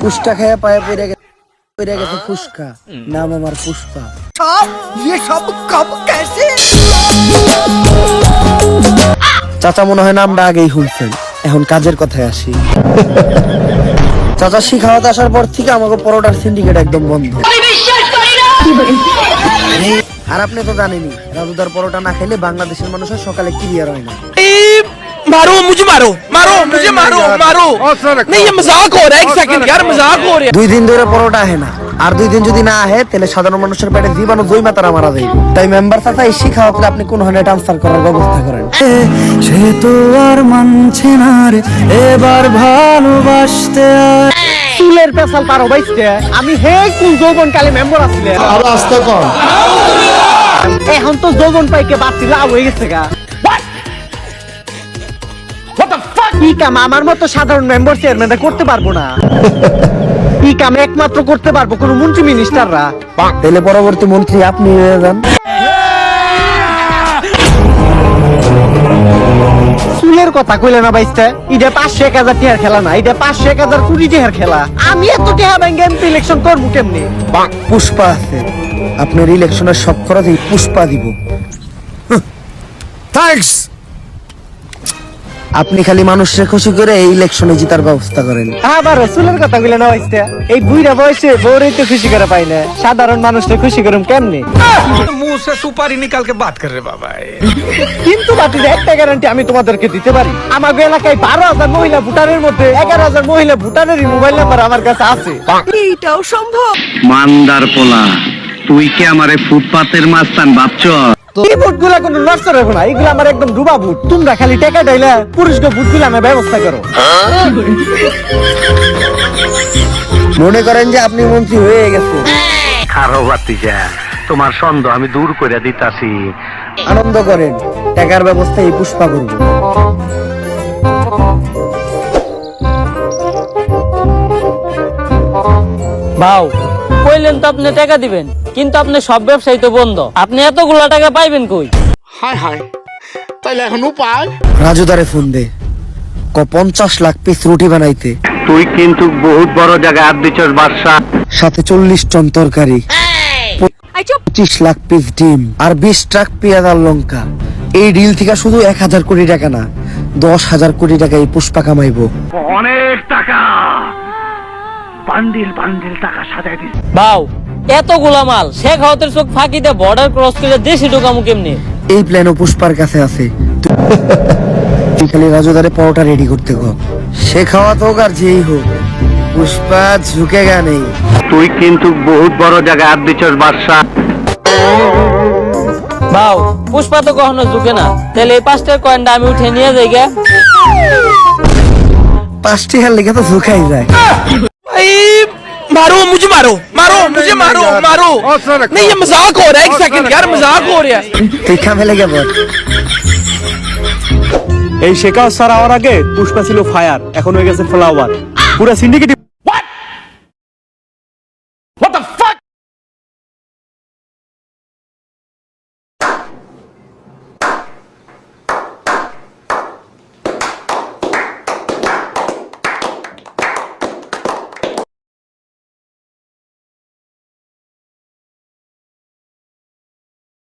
পুষ্টা খাইয়া পায়ে পড়ে গেছে ফুসকা, নাম আমার পুষ্পা। চাচা মনে হয় নামটা আগেই শুনছেন, এখন কাজের কথায় আসি। চাচা শিখাওয়াতে আসার পর থেকে আমাকে পরোটার সিন্ডিকেট একদম বন্ধ। আর আপনি তো জানেনই, রাজুদার পরোটা না খেলে বাংলাদেশের মানুষের সকালে ক্লিয়ার হয় না। मारो मुझे मारो मारो मुझे मारो मारो नहीं ये मजाक हो रहा है एक सेकंड यार मजाक हो रहा है 2 দিন ধরে পরোটা আহে না, আর 2 দিন যদি না আহে তাহলে সাধারণ মানুষের পেটে জীবাণু জয় মাতারা মারা যায়। তাই মেম্বার চাচা এই শিখাওয়াতে আপনি কোন হনে ট্রান্সফার করার ব্যবস্থা করেন। সে তো আর মানছে না রে এবার ভালোবাসতে। চুলের পেছাল পারো বাইতে আমি হে কোন যৌবন কালে মেম্বার আছিলে আর আস্তে কোন এখন তো যৌবন পাইকে বাতি লাভ হয়ে গেছে গা। কি কাম আমার মতো সাধারণ মেম্বার চেয়ারম্যানরা করতে পারবো না? কি কাম একমাত্র করতে পারবো কোন মন্ত্রী মিনিস্টাররা। তাহলে পরবর্তী মন্ত্রী আপনি হয়ে যান। চুলের কথা কইলে না বাইস্তা, এটা 500-1000 টাকার খেলা না, এটা 500-1000 কোটি টাকার খেলা। আমি এত টাকা ব্যাংকে এমপি ইলেকশন করবো কেমনে? পুষ্পা আছে, আপনার ইলেকশনের সব খরচ এই পুষ্পা দিব। থ্যাঙ্কস। আপনি খালি মানুষকে খুশি করে এই ইলেকশনে জিতার ব্যবস্থা করেন। আবার রসুলের কথা বলে না হইছে, এই বুইড়া বয়সে বউরেই তো খুশি করে পাই না, সাধারণ মানুষকে খুশি করুম কেমনে? मुंह से सुपारी निकाल के बात कर रहे बाबा কিন্তু বাতির একটা গ্যারান্টি আমি তোমাদেরকে দিতে পারি, আমার এলাকায় 12,000 মহিলা ভোটারের মধ্যে 11,000 মহিলা ভোটারেরই মোবাইল নাম্বার আমার কাছে আছে। এইটাও সম্ভব? মান্দার পোলা, তুই কি আমারে ফুটপাতের মাস্তান ভাবছ? এই ভোটগুলা কোনো নষ্ট হবে না, এগুলো আমার একদম ডুবা ভোট। তোমরা খালি টাকা দিলে পুরুষকে ভোটগুলো আমার ব্যবস্থা করো। মনে করেন যে আপনি মন্ত্রী হয়ে গেছে, খারো বাতিজা, তোমার সন্দেহ আমি দূর করে দিতাছি। আনন্দ করেন, টাকার ব্যবস্থা এই পুষ্পা করব। ভাও কইলেন তো আপনি টাকা দিবেন, কিন্তু আপনি সব ব্যবসায়ী তো বন্ধ, আপনি এতগুলা টাকা পাইবেন কই? हाय हाय তাইলে এখন উপায় রাজুদারে ফোন দে, 50 লাখ পিস রুটি বানাইতে, তুই কিন্তু বহুত বড় জায়গায় হাত দিছস বাদশা। সাথে 40 টন তরকারি, 25 লাখ পিস ডিম আর 20 ট্রাক পেঁয়াজ আর লঙ্কা। এই ডিল থেকে শুধু 1000 কোটি টাকা না, 10,000 কোটি টাকা এই পুষ্পা কামাইবো। অনেক টাকা, বান্ডিল বান্ডিল টাকা সাজাই দিস। ভাও এতগুলা মাল শেখ হাওয়াতের চোখ ফাঁকি দিয়ে বর্ডার ক্রস করে দেশে ঢোকামু কেমনে? এই প্ল্যানও পুষ্পার কাছে আছে। তুই খালি রাজুদারে পরোটা রেডি করতে কো, সে খাওয়া তো হোক আর যেই হোক, পুষ্পা ঝুঁকেগা নেই। তুই কিন্তু বহুত বড় জায়গায় হাত দিছস বাদশা। ভাও পুষ্পা তো কখনো ঝুঁকে না, তাহলে এই 5টার কয়েনটা আমি উঠে নিয়ে যাই গে। 5টি হার লেগে তো ঝুঁকাই যায়। मारो मुझे मारो मारो मुझे मारो मारो नहीं ये मजाक हो रहा है एक सेकंड यार मजाक हो रहा है তুই কামে লেগে বল। এই শেখাও স্যার হওয়ার আগে পুষ্পা ছিল ফায়ার, এখন হয়ে গেছে ফ্লাওয়ার। পুরো সিন্ডিকেট